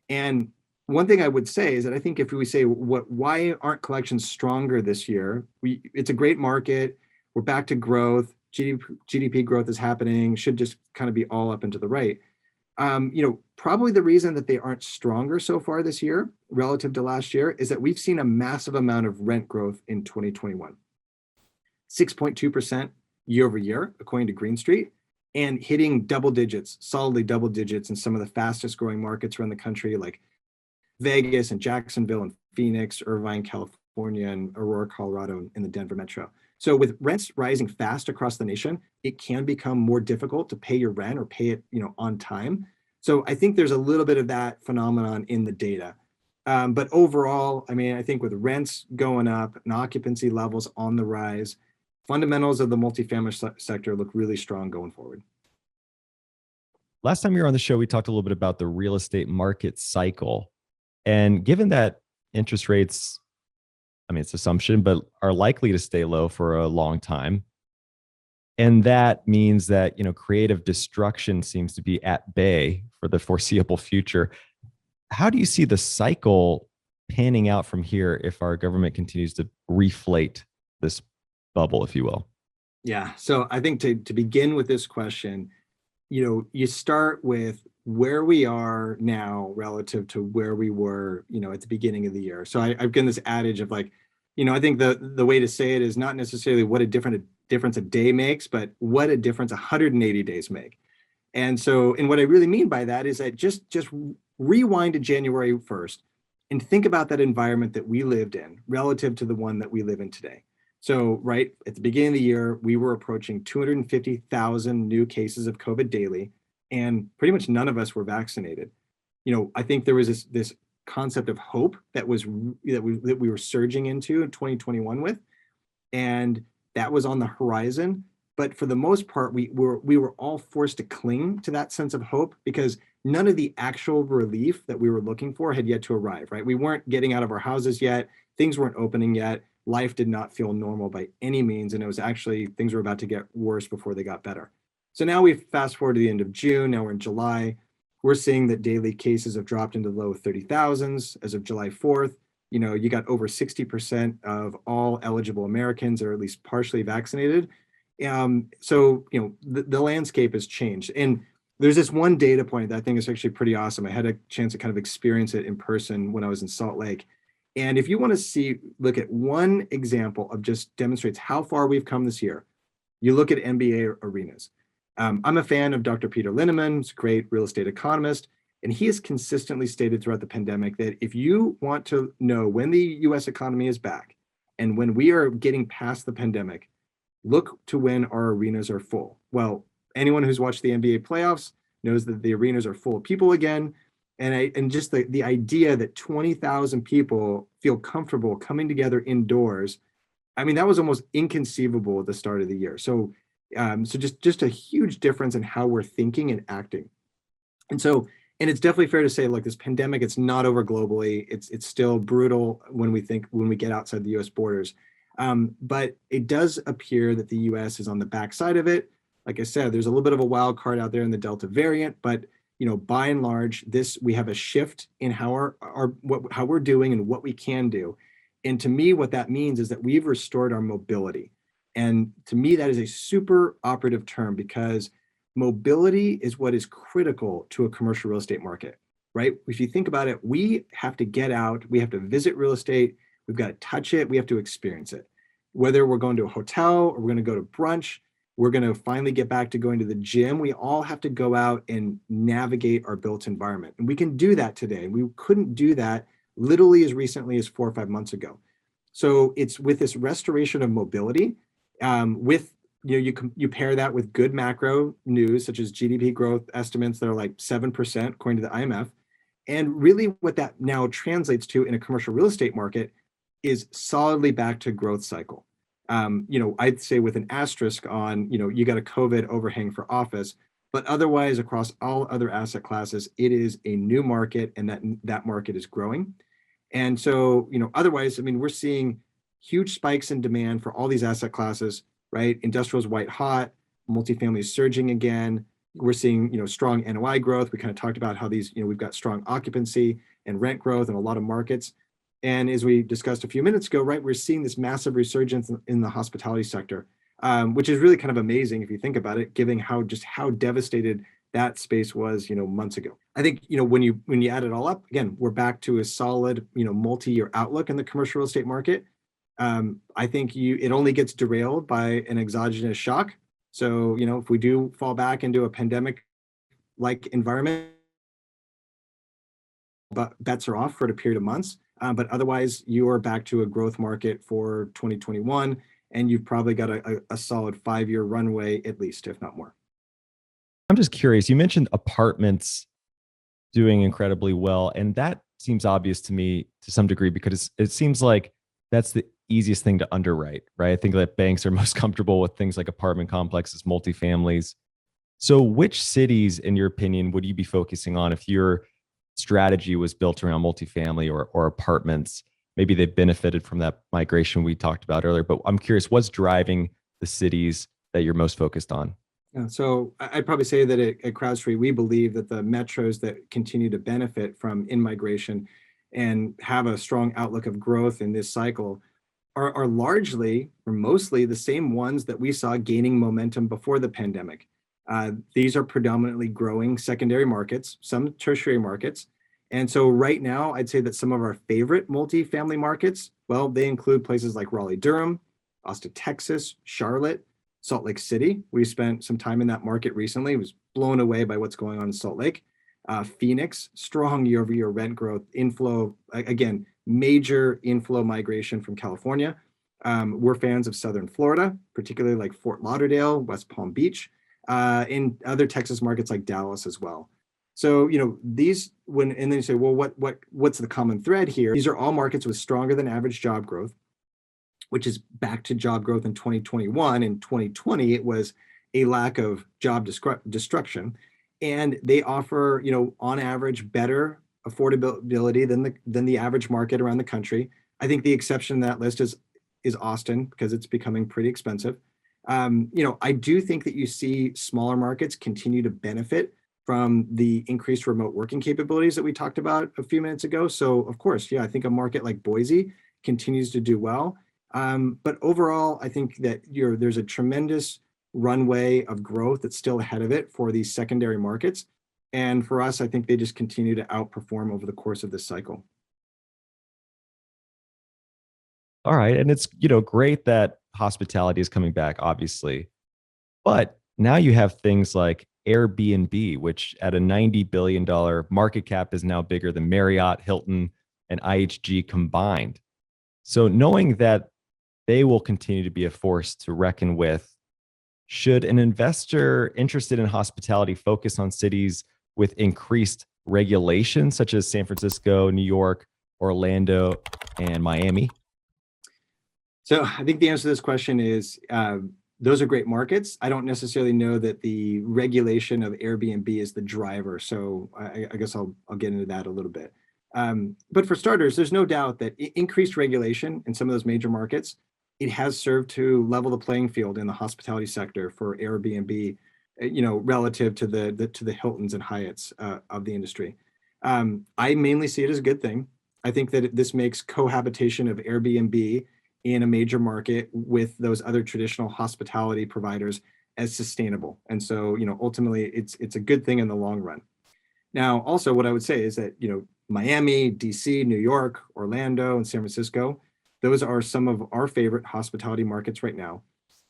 And one thing I would say is that I think if we say why aren't collections stronger this year? It's a great market. We're back to growth. GDP growth is happening. Should just kind of be all up and to the right. Probably the reason that they aren't stronger so far this year relative to last year is that we've seen a massive amount of rent growth in 2021, 6.2% year over year, according to Green and hitting double digits, solidly double digits in some of the fastest growing markets around the country, like Vegas and Jacksonville and Phoenix, Irvine, California, and Aurora, Colorado, and the Denver metro. So with rents rising fast across the nation, it can become more difficult to pay your rent or pay it, on time. So I think there's a little bit of that phenomenon in the data. But overall, I think with rents going up and occupancy levels on the rise, fundamentals of the multifamily sector look really strong going forward. Last time you were on the show, we talked a little bit about the real estate market cycle. And given that interest rates, it's assumption, but are likely to stay low for a long time. And that means that, creative destruction seems to be at bay for the foreseeable future. How do you see the cycle panning out from here if our government continues to reflate this bubble, if you will? Yeah. So I think to begin with this question, you start with where we are now relative to where we were, at the beginning of the year. So I've given this adage of like, I think the way to say it is not necessarily what a difference a day makes, but what a difference 180 days make. And what I really mean by that is that just rewind to January 1st and think about that environment that we lived in relative to the one that we live in today. So right at the beginning of the year, we were approaching 250,000 new cases of COVID daily, and pretty much none of us were vaccinated. I think there was this concept of hope that we were surging into in 2021 with, and that was on the horizon. But for the most part, we were all forced to cling to that sense of hope because none of the actual relief that we were looking for had yet to arrive, right? We weren't getting out of our houses yet. Things weren't opening yet. Life did not feel normal by any means. And it was actually, things were about to get worse before they got better. So now we fast forward to the end of June. Now we're in July. We're seeing that daily cases have dropped into the low 30,000s as of July 4th. You got over 60% of all eligible Americans are at least partially vaccinated. So the landscape has changed. And there's this one data point that I think is actually pretty awesome. I had a chance to kind of experience it in person when I was in Salt Lake. And if you want to look at one example of just demonstrates how far we've come this year, you look at MBA arenas. I'm a fan of Dr. Peter Linneman, who's a great real estate economist, and he has consistently stated throughout the pandemic that if you want to know when the US economy is back and when we are getting past the pandemic, look to when our arenas are full. Well, anyone who's watched the NBA playoffs knows that the arenas are full of people again. And just the idea that 20,000 people feel comfortable coming together indoors, that was almost inconceivable at the start of the year. So just a huge difference in how we're thinking and acting. And it's definitely fair to say, look, this pandemic, it's not over globally. It's still brutal when we get outside the US borders. But it does appear that the US is on the backside of it. Like I said, there's a little bit of a wild card out there in the Delta variant, but by and large, we have a shift in how we're doing and what we can do. And to me, what that means is that we've restored our mobility. And to me, that is a super operative term because mobility is what is critical to a commercial real estate market. right? If you think about it, we have to get out, we have to visit real estate, we've got to touch it, we have to experience it. Whether we're going to a hotel or we're going to go to brunch, we're going to finally get back to going to the gym. We all have to go out and navigate our built environment. And we can do that today. We couldn't do that literally as recently as 4 or 5 months ago. So it's with this restoration of mobility, with you pair that with good macro news such as GDP growth estimates that are like 7% according to the IMF. And really what that now translates to in a commercial real estate market is solidly back to growth cycle. I'd say with an asterisk on, you got a COVID overhang for office, but otherwise across all other asset classes, it is a new market and that market is growing. And so, otherwise, I mean, we're seeing huge spikes in demand for all these asset classes, right? Industrial's white hot, multifamily is surging again. We're seeing, strong NOI growth. We kind of talked about how these, we've got strong occupancy and rent growth in a lot of markets. And as we discussed a few minutes ago, right, we're seeing this massive resurgence in the hospitality sector, which is really kind of amazing if you think about it, given how devastated that space was, months ago. I think, when you add it all up, again, we're back to a solid, multi-year outlook in the commercial real estate market. I think it only gets derailed by an exogenous shock. So, if we do fall back into a pandemic-like environment, but bets are off for a period of months. But otherwise, you are back to a growth market for 2021, and you've probably got a solid 5-year runway at least, if not more. I'm just curious. You mentioned apartments doing incredibly well, and that seems obvious to me to some degree because it seems like that's the easiest thing to underwrite, right? I think that banks are most comfortable with things like apartment complexes, multifamilies. So, which cities, in your opinion, would you be focusing on if your strategy was built around multifamily or apartments? Maybe they benefited from that migration we talked about earlier, but I'm curious, what's driving the cities that you're most focused on? Yeah, so I'd probably say that at Crowdstreet, we believe that the metros that continue to benefit from in-migration and have a strong outlook of growth in this cycle are largely or mostly the same ones that we saw gaining momentum before the pandemic. These are predominantly growing secondary markets, some tertiary markets. And so right now, I'd say that some of our favorite multifamily markets, well, they include places like Raleigh-Durham, Austin, Texas, Charlotte, Salt Lake City. We spent some time in that market recently. I was blown away by what's going on in Salt Lake. Phoenix, strong year-over-year rent growth, inflow, again, major inflow migration from California. We're fans of Southern Florida, particularly like Fort Lauderdale, West Palm Beach, in other Texas markets like Dallas as well. So, and then you say, well, what's the common thread here? These are all markets with stronger than average job growth, which is back to job growth in 2021. In 2020, it was a lack of job destruction. And they offer, on average, better affordability than the average market around the country. I think the exception to that list is Austin, because it's becoming pretty expensive. I do think that you see smaller markets continue to benefit from the increased remote working capabilities that we talked about a few minutes ago. So, of course, I think a market like Boise continues to do well. But overall, I think that there's a tremendous runway of growth that's still ahead of it for these secondary markets. And for us, I think they just continue to outperform over the course of this cycle. All right. And it's, great that hospitality is coming back, obviously. But now you have things like Airbnb, which at a $90 billion market cap is now bigger than Marriott, Hilton, and IHG combined. So knowing that they will continue to be a force to reckon with, should an investor interested in hospitality focus on cities with increased regulation, such as San Francisco, New York, Orlando, and Miami? So I think the answer to this question is those are great markets. I don't necessarily know that the regulation of Airbnb is the driver. So I guess I'll get into that a little bit. But for starters, there's no doubt that increased regulation in some of those major markets, it has served to level the playing field in the hospitality sector for Airbnb, relative to the Hiltons and Hyatts of the industry. I mainly see it as a good thing. I think that this makes cohabitation of Airbnb in a major market with those other traditional hospitality providers as sustainable. And so, ultimately, it's a good thing in the long run. Now, also what I would say is that, Miami, DC, New York, Orlando, and San Francisco, those are some of our favorite hospitality markets right now.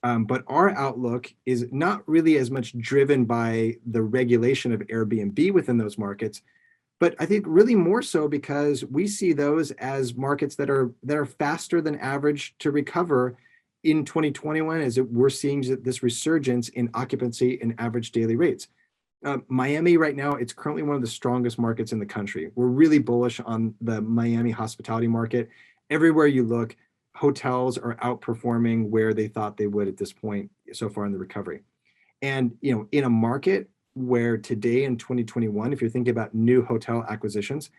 But our outlook is not really as much driven by the regulation of Airbnb within those markets, but I think really more so because we see those as markets that are faster than average to recover in 2021, as we're seeing this resurgence in occupancy and average daily rates. Miami right now, it's currently one of the strongest markets in the country. We're really bullish on the Miami hospitality market. Everywhere you look, hotels are outperforming where they thought they would at this point so far in the recovery. And in a market where today in 2021, if you're thinking about new hotel acquisitions,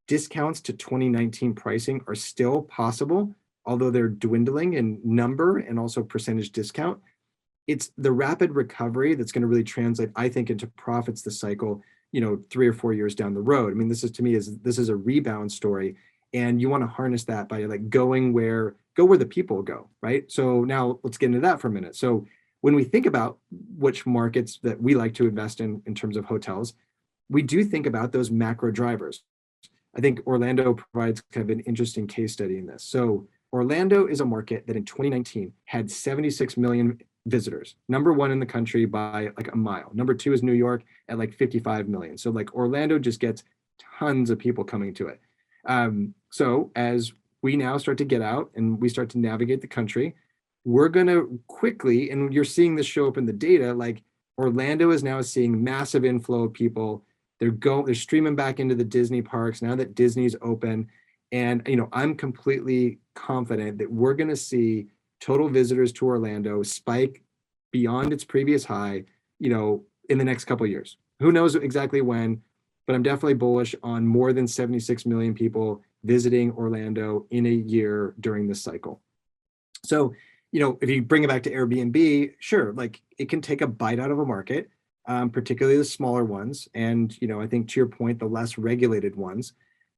discounts to 2019 pricing are still possible, although they're dwindling in number and also percentage discount. It's the rapid recovery that's going to really translate, I think, into profits this cycle, 3 or 4 years down the road. I mean, this is a rebound story, and you want to harness that by like go where the people go, right? So now let's get into that for a minute. So when we think about which markets that we like to invest in terms of hotels, we do think about those macro drivers. I think Orlando provides kind of an interesting case study in this. So Orlando is a market that in 2019 had 76 million visitors, number one in the country by like a mile. Number two is New York at like 55 million. So like Orlando just gets tons of people coming to it. So as we now start to get out and we start to navigate the country, we're going to quickly, and you're seeing this show up in the data, like Orlando is now seeing massive inflow of people. They're streaming back into the Disney parks now that Disney's open. And, I'm completely confident that we're going to see total visitors to Orlando spike beyond its previous high, in the next couple of years. Who knows exactly when, but I'm definitely bullish on more than 76 million people visiting Orlando in a year during this cycle. So, if you bring it back to Airbnb, sure, like it can take a bite out of a market, particularly the smaller ones. And, I think to your point, the less regulated ones.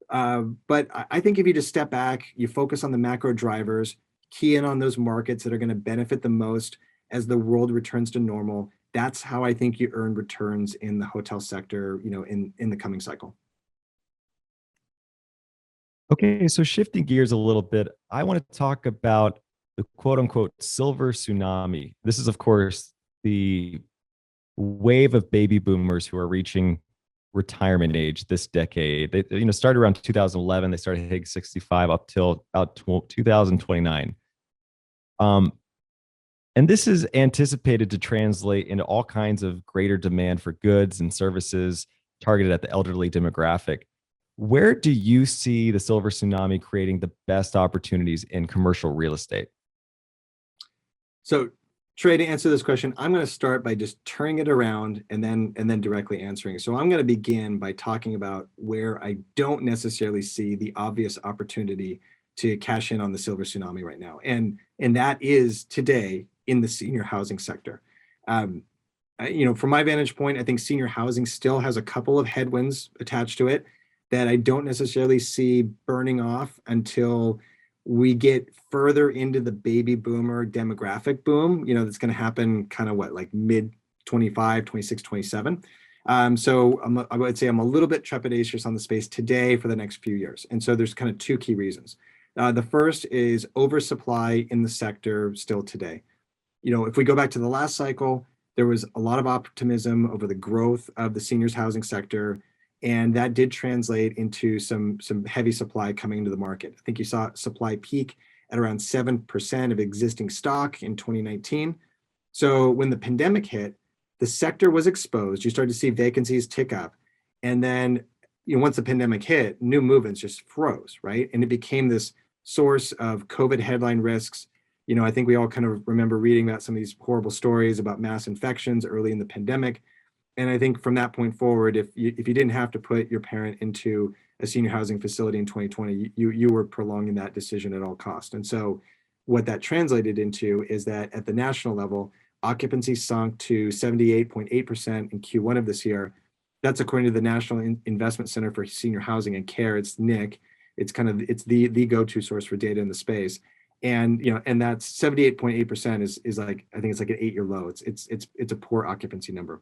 But I think if you just step back, you focus on the macro drivers, key in on those markets that are going to benefit the most as the world returns to normal. That's how I think you earn returns in the hotel sector, in the coming cycle. Okay, so shifting gears a little bit, I want to talk about the quote unquote silver tsunami. This is, of course, the wave of baby boomers who are reaching retirement age this decade. They, started around 2011. They started hitting 65 up till about 2029. And this is anticipated to translate into all kinds of greater demand for goods and services targeted at the elderly demographic. Where do you see the silver tsunami creating the best opportunities in commercial real estate? So, Trey, to answer this question, I'm going to start by just turning it around and then directly answering. So I'm going to begin by talking about where I don't necessarily see the obvious opportunity to cash in on the silver tsunami right now, and that is today in the senior housing sector. From my vantage point, I think senior housing still has a couple of headwinds attached to it that I don't necessarily see burning off until we get further into the baby boomer demographic boom, that's going to happen kind of like mid 25, 26, 27. So I would say I'm a little bit trepidatious on the space today for the next few years. And so there's kind of two key reasons. The first is oversupply in the sector still today. If we go back to the last cycle, there was a lot of optimism over the growth of the seniors housing sector, and that did translate into some heavy supply coming into the market. I think you saw supply peak at around 7% of existing stock in 2019. So when the pandemic hit, the sector was exposed. You started to see vacancies tick up. And then once the pandemic hit, new movements just froze, right? And it became this source of COVID headline risks. I think we all kind of remember reading about some of these horrible stories about mass infections early in the pandemic. And I think from that point forward, if you didn't have to put your parent into a senior housing facility in 2020, you were prolonging that decision at all costs. And so what that translated into is that at the national level, occupancy sunk to 78.8% in Q1 of this year. That's according to the National Investment Center for Senior Housing and Care. It's NIC. It's the go-to source for data in the space. And and that's 78.8% is like, I think it's like an 8-year low. It's a poor occupancy number.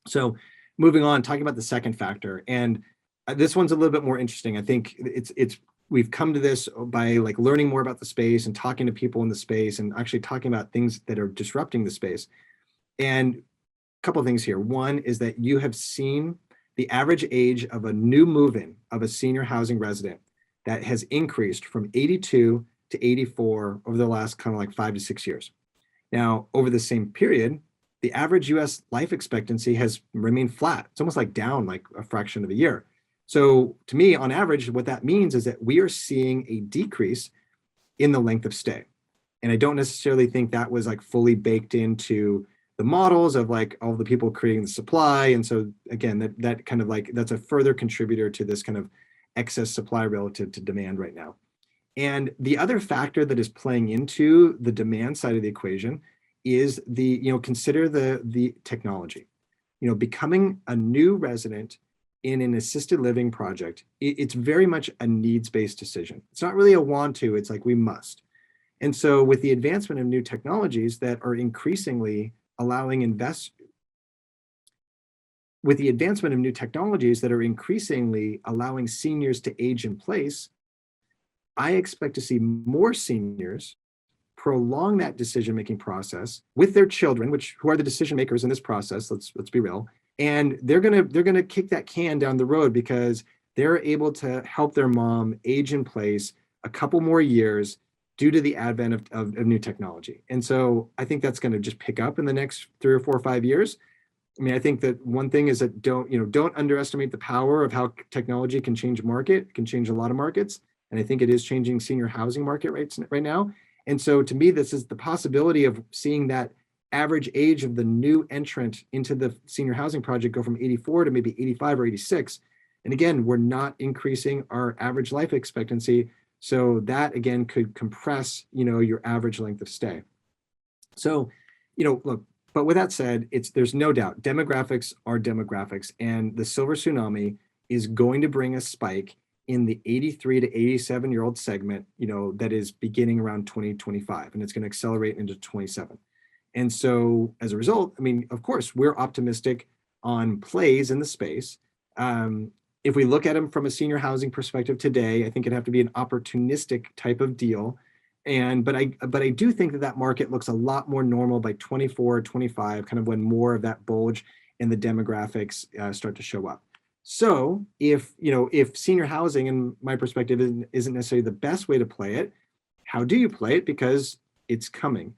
So moving on, talking about the second factor, and this one's a little bit more interesting. I think it's we've come to this by like learning more about the space and talking to people in the space and actually talking about things that are disrupting the space. And a couple of things here. One is that you have seen the average age of a new move-in of a senior housing resident that has increased from 82 to 84 over the last kind of like 5 to 6 years. Now, over the same period, the average US life expectancy has remained flat. It's almost like down like a fraction of a year. So to me, on average, what that means is that we are seeing a decrease in the length of stay. And I don't necessarily think that was like fully baked into the models of like all the people creating the supply. And so again, that kind of like, that's a further contributor to this kind of excess supply relative to demand right now. And the other factor that is playing into the demand side of the equation is consider the technology. Becoming a new resident in an assisted living project, it's very much a needs-based decision. It's not really a want to, it's like we must. And so with the advancement of new technologies that are increasingly allowing seniors to age in place, I expect to see more seniors prolong that decision-making process with their children, who are the decision makers in this process. Let's be real. And they're gonna kick that can down the road because they're able to help their mom age in place a couple more years due to the advent of new technology. And so I think that's going to just pick up in the next 3 or 4 or 5 years. I mean, I think that one thing is that don't underestimate the power of how technology can change market, can change a lot of markets. And I think it is changing senior housing market right now. And so to me, this is the possibility of seeing that average age of the new entrant into the senior housing project go from 84 to maybe 85 or 86. And again, we're not increasing our average life expectancy. So that again could compress, your average length of stay. So, look, but with that said, there's no doubt demographics are demographics, and the silver tsunami is going to bring a spike in the 83 to 87-year-old segment, that is beginning around 2025, and it's going to accelerate into 27. And so as a result, I mean, of course, we're optimistic on plays in the space. If we look at them from a senior housing perspective today, I think it'd have to be an opportunistic type of deal. But I do think that market looks a lot more normal by 24, 25, kind of when more of that bulge in the demographics start to show up. So if senior housing, in my perspective, isn't necessarily the best way to play it, how do you play it? Because it's coming.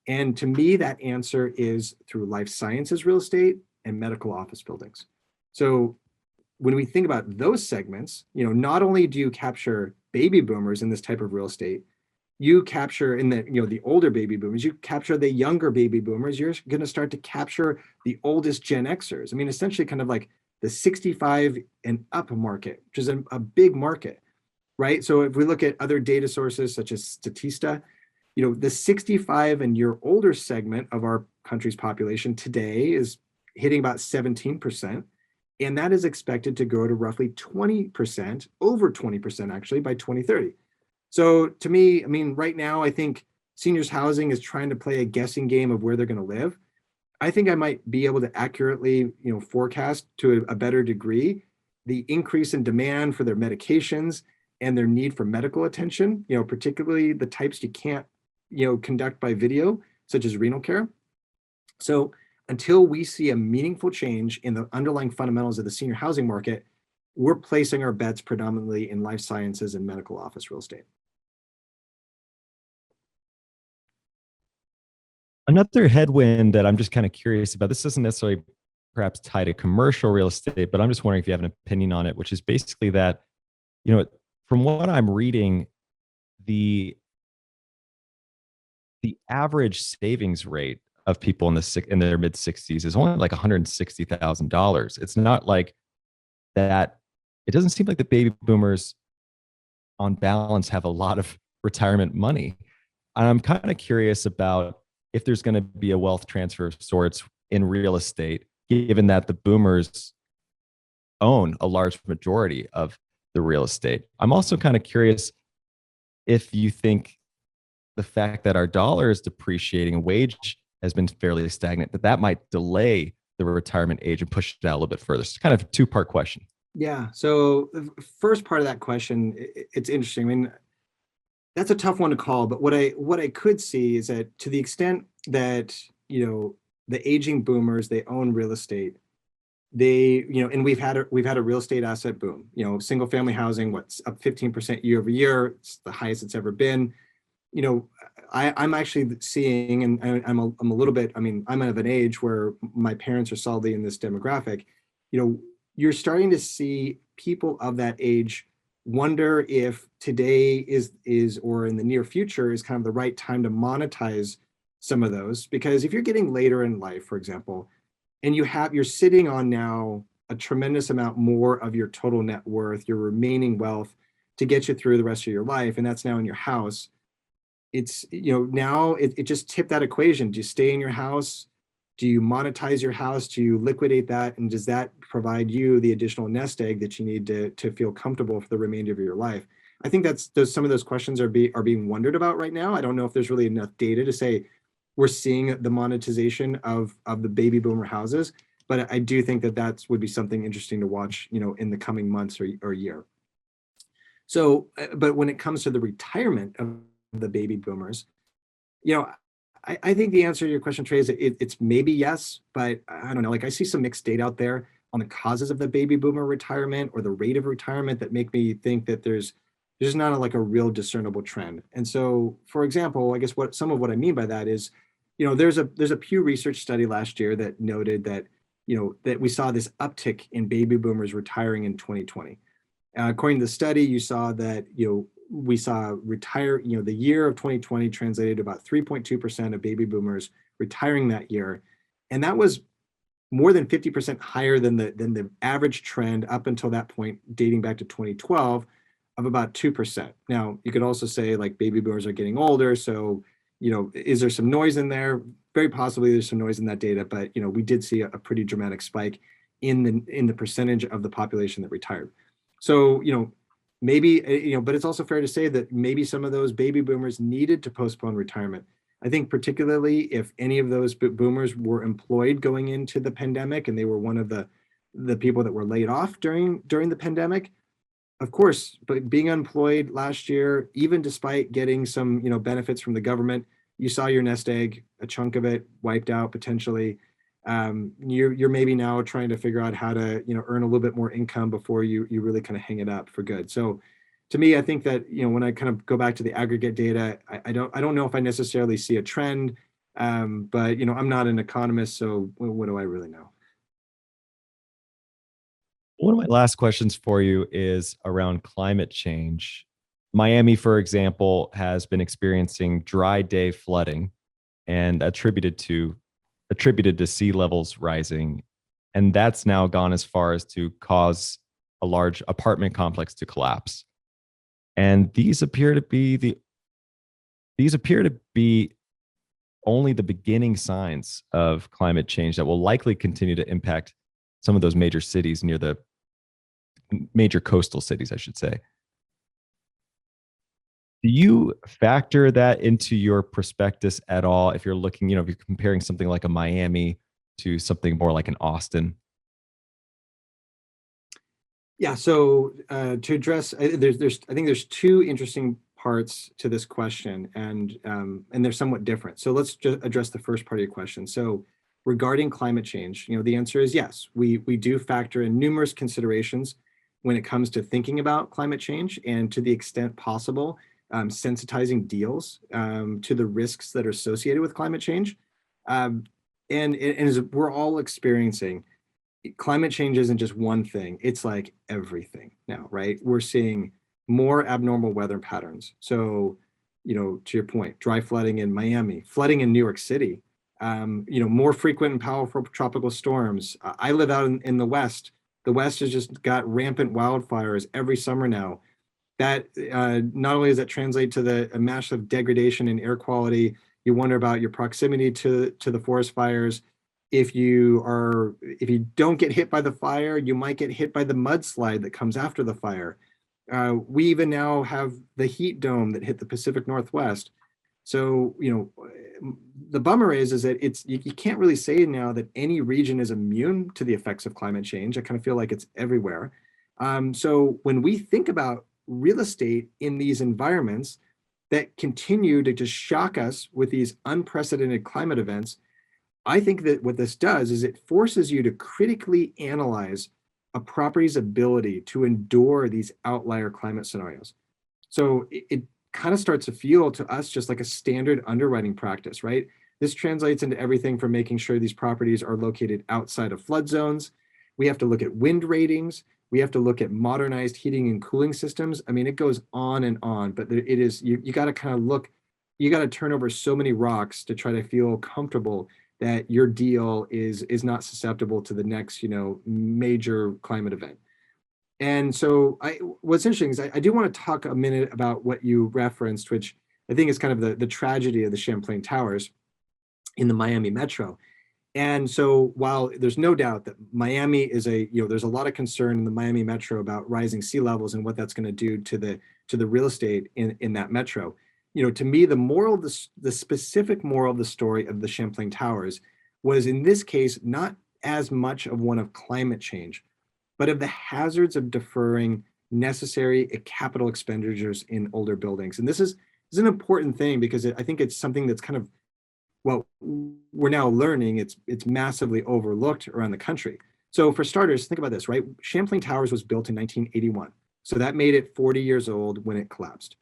And to me, that answer is through life sciences real estate and medical office buildings. So when we think about those segments, not only do you capture baby boomers in this type of real estate, you capture in the older baby boomers, you capture the younger baby boomers, you're going to start to capture the oldest Gen Xers. I mean, essentially kind of like the 65 and up market, which is a big market, right? So if we look at other data sources such as Statista, the 65 and year older segment of our country's population today is hitting about 17%. And that is expected to grow to roughly 20%, over 20% actually, by 2030. So to me, I mean, right now, I think seniors housing is trying to play a guessing game of where they're going to live. I think I might be able to accurately, forecast to a better degree the increase in demand for their medications and their need for medical attention, particularly the types you can't, conduct by video, such as renal care. So until we see a meaningful change in the underlying fundamentals of the senior housing market, we're placing our bets predominantly in life sciences and medical office real estate. Another headwind that I'm just kind of curious about, this isn't necessarily perhaps tied to commercial real estate, but I'm just wondering if you have an opinion on it, which is basically that, from what I'm reading, the average savings rate of people in their mid 60s is only like $160,000. It's not like that. It doesn't seem like the baby boomers on balance have a lot of retirement money. And I'm kind of curious about if there's going to be a wealth transfer of sorts in real estate, given that the boomers own a large majority of the real estate. I'm also kind of curious if you think the fact that our dollar is depreciating, wage has been fairly stagnant, that might delay the retirement age and push it out a little bit further? It's kind of a two-part question. Yeah. So the first part of that question, it's interesting. I mean, that's a tough one to call, but what I could see is that to the extent that, the aging boomers, they own real estate, and we've had a real estate asset boom. Single family housing, what's up 15% year over year. It's the highest it's ever been. you know, I'm actually seeing, and I'm a little bit, I mean, I'm of an age where my parents are solidly in this demographic. You're starting to see people of that age wonder if today is or in the near future is kind of the right time to monetize some of those. Because if you're getting later in life, for example, and you're sitting on now a tremendous amount more of your total net worth, your remaining wealth to get you through the rest of your life, and that's now in your house. It's now it just tipped that equation. Do you stay in your house? Do you monetize your house? Do you liquidate that? And does that provide you the additional nest egg that you need to feel comfortable for the remainder of your life? I think some of those questions are being wondered about right now. I don't know if there's really enough data to say we're seeing the monetization of the baby boomer houses, but I do think that would be something interesting to watch, in the coming months or year. So, but when it comes to the retirement of the baby boomers, I think the answer to your question, Trey, is it's maybe yes, but I don't know. Like, I see some mixed data out there on the causes of the baby boomer retirement or the rate of retirement that make me think that there's not a real discernible trend. And so, for example, I guess some of what I mean by that is, there's a Pew Research study last year that noted that that we saw this uptick in baby boomers retiring in 2020. According to the study, you saw that we saw the year of 2020 translated to about 3.2% of baby boomers retiring that year, and that was more than 50% higher than the average trend up until that point, dating back to 2012, of about 2%. Now, you could also say, like, baby boomers are getting older, so is there some noise in there? Very possibly there's some noise in that data, but we did see a pretty dramatic spike in the percentage of the population that retired. So maybe but it's also fair to say that maybe some of those baby boomers needed to postpone retirement. I think particularly if any of those boomers were employed going into the pandemic and they were one of the people that were laid off during the pandemic. Of course, but being unemployed last year, even despite getting some benefits from the government, you saw your nest egg, a chunk of it wiped out potentially. You're maybe now trying to figure out how to earn a little bit more income before you really kind of hang it up for good. So to me, I think that when I kind of go back to the aggregate data, I don't know if I necessarily see a trend, but I'm not an economist, so what do I really know? One of my last questions for you is around climate change. Miami, for example, has been experiencing dry day flooding and attributed to sea levels rising. And that's now gone as far as to cause a large apartment complex to collapse. And these appear to be only the beginning signs of climate change that will likely continue to impact some of those major cities near the major coastal cities, I should say. Do you factor that into your prospectus at all if you're looking, if you're comparing something like a Miami to something more like an Austin? Yeah, so to address, I think there's two interesting parts to this question, and they're somewhat different. So let's just address the first part of your question. So regarding climate change, the answer is yes. We do factor in numerous considerations when it comes to thinking about climate change, and to the extent possible, sensitizing deals to the risks that are associated with climate change. And as we're all experiencing, climate change isn't just one thing, it's like everything now, right? We're seeing more abnormal weather patterns. So, to your point, dry flooding in Miami, flooding in New York City, more frequent and powerful tropical storms. I live out in the West. The West has just got rampant wildfires every summer now. That not only does that translate to a massive degradation in air quality, you wonder about your proximity to the forest fires. If you don't get hit by the fire, you might get hit by the mudslide that comes after the fire. We even now have the heat dome that hit the Pacific Northwest. So, the bummer is that you can't really say now that any region is immune to the effects of climate change. I kind of feel like it's everywhere. So when we think about real estate in these environments that continue to just shock us with these unprecedented climate events, I think that what this does is it forces you to critically analyze a property's ability to endure these outlier climate scenarios. So it kind of starts to feel to us just like a standard underwriting practice, right? This translates into everything from making sure these properties are located outside of flood zones. We have to look at wind ratings. We have to look at modernized heating and cooling systems. I mean, it goes on and on, but it is, you got to kind of look, you got to turn over so many rocks to try to feel comfortable that your deal is not susceptible to the next, major climate event. And so what's interesting is I do want to talk a minute about what you referenced, which I think is kind of the tragedy of the Champlain Towers in the Miami metro. And so while there's no doubt that Miami is there's a lot of concern in the Miami metro about rising sea levels and what that's going to do to the real estate in that metro. To me, the specific moral of the story of the Champlain Towers was in this case not as much of one of climate change, but of the hazards of deferring necessary capital expenditures in older buildings. And this is an important thing because I think it's something that's kind of, well, we're now learning it's massively overlooked around the country. So for starters, think about this, right? Champlain Towers was built in 1981. So that made it 40 years old when it collapsed.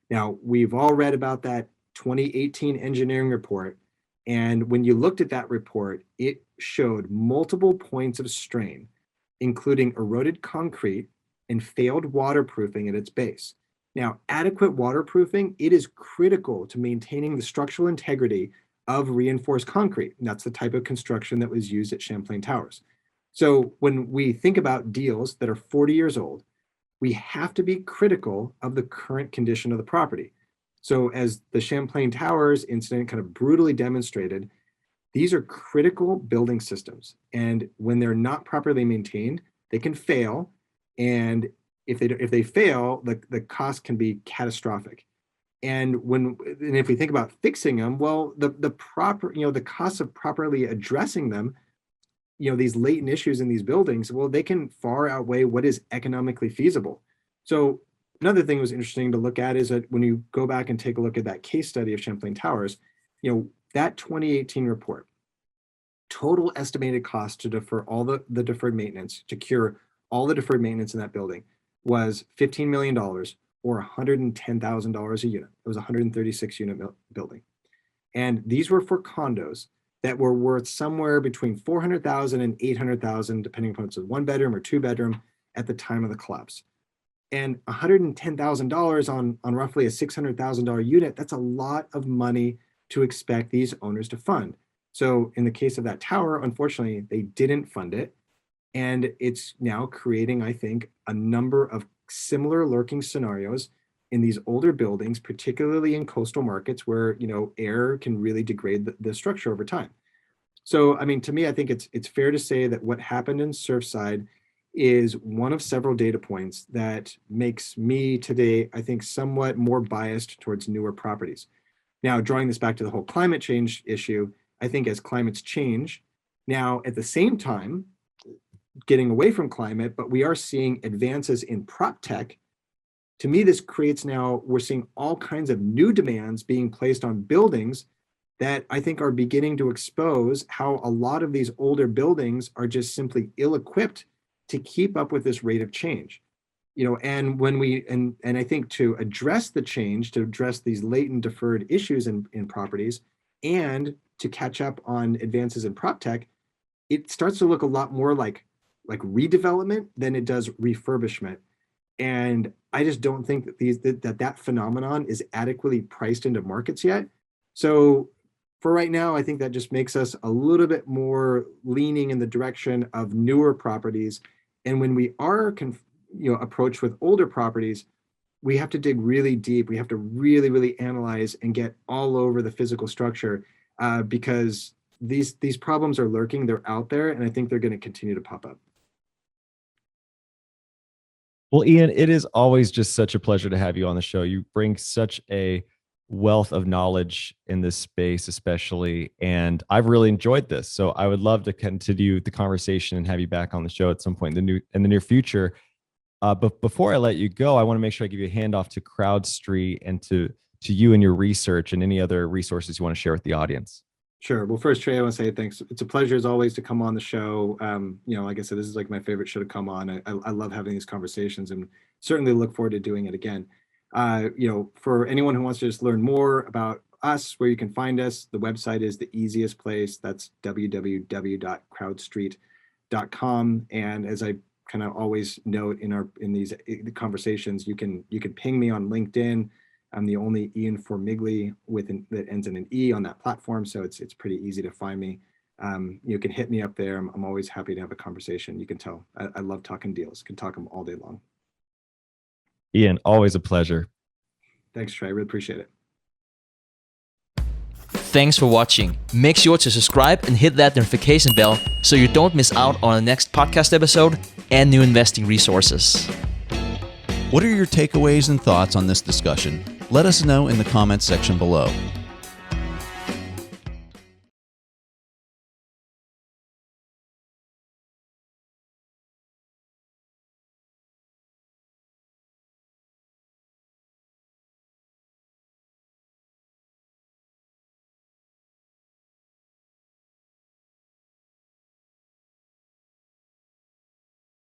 Now, we've all read about that 2018 engineering report. And when you looked at that report, it showed multiple points of strain, including eroded concrete and failed waterproofing at its base. Now, adequate waterproofing, it is critical to maintaining the structural integrity of reinforced concrete. And that's the type of construction that was used at Champlain Towers. So when we think about deals that are 40 years old, we have to be critical of the current condition of the property. So as the Champlain Towers incident kind of brutally demonstrated, these are critical building systems. And when they're not properly maintained, they can fail. And if they fail, the cost can be catastrophic. And if we think about fixing them, well, the cost of properly addressing them, these latent issues in these buildings, well, they can far outweigh what is economically feasible. So another thing that was interesting to look at is that when you go back and take a look at that case study of Champlain Towers, that 2018 report, total estimated cost to defer all the deferred maintenance, to cure all the deferred maintenance in that building was $15 million or $110,000 a unit. It was a 136 unit building. And these were for condos that were worth somewhere between $400,000 and $800,000, depending upon if it's a one bedroom or two bedroom at the time of the collapse. And $110,000 on roughly a $600,000 unit, that's a lot of money to expect these owners to fund. So in the case of that tower, unfortunately, they didn't fund it. And it's now creating, I think, a number of similar lurking scenarios in these older buildings, particularly in coastal markets where, air can really degrade the structure over time. So, I mean, to me, I think it's fair to say that what happened in Surfside is one of several data points that makes me today, I think, somewhat more biased towards newer properties. Now, drawing this back to the whole climate change issue, I think as climates change, now at the same time, getting away from climate, but we are seeing advances in prop tech. To me, this creates now, we're seeing all kinds of new demands being placed on buildings that I think are beginning to expose how a lot of these older buildings are just simply ill-equipped to keep up with this rate of change. And when and I think to address the change, to address these latent deferred issues in properties and to catch up on advances in prop tech, it starts to look a lot more like redevelopment than it does refurbishment. And I just don't think that that phenomenon is adequately priced into markets yet. So for right now, I think that just makes us a little bit more leaning in the direction of newer properties. And when we are approached with older properties, we have to dig really deep. We have to really, really analyze and get all over the physical structure because these problems are lurking. They're out there, and I think they're going to continue to pop up. Well, Ian, it is always just such a pleasure to have you on the show. You bring such a wealth of knowledge in this space, especially. And I've really enjoyed this. So I would love to continue the conversation and have you back on the show at some point in the near future. But before I let you go, I want to make sure I give you a handoff to Crowdstreet and to you and your research and any other resources you want to share with the audience. Sure. Well, first, Trey, I want to say thanks. It's a pleasure as always to come on the show. Like I said, this is like my favorite show to come on. I love having these conversations and certainly look forward to doing it again. For anyone who wants to just learn more about us, where you can find us, the website is the easiest place. That's www.crowdstreet.com. And as I kind of always note in these conversations, you can ping me on LinkedIn. I'm the only Ian Formigle that ends in an E on that platform, so it's pretty easy to find me. You can hit me up there. I'm always happy to have a conversation. You can tell I love talking deals. Can talk them all day long. Ian, always a pleasure. Thanks, Trey. I really appreciate it. Thanks for watching. Make sure to subscribe and hit that notification bell so you don't miss out on the next podcast episode and new investing resources. What are your takeaways and thoughts on this discussion? Let us know in the comments section below.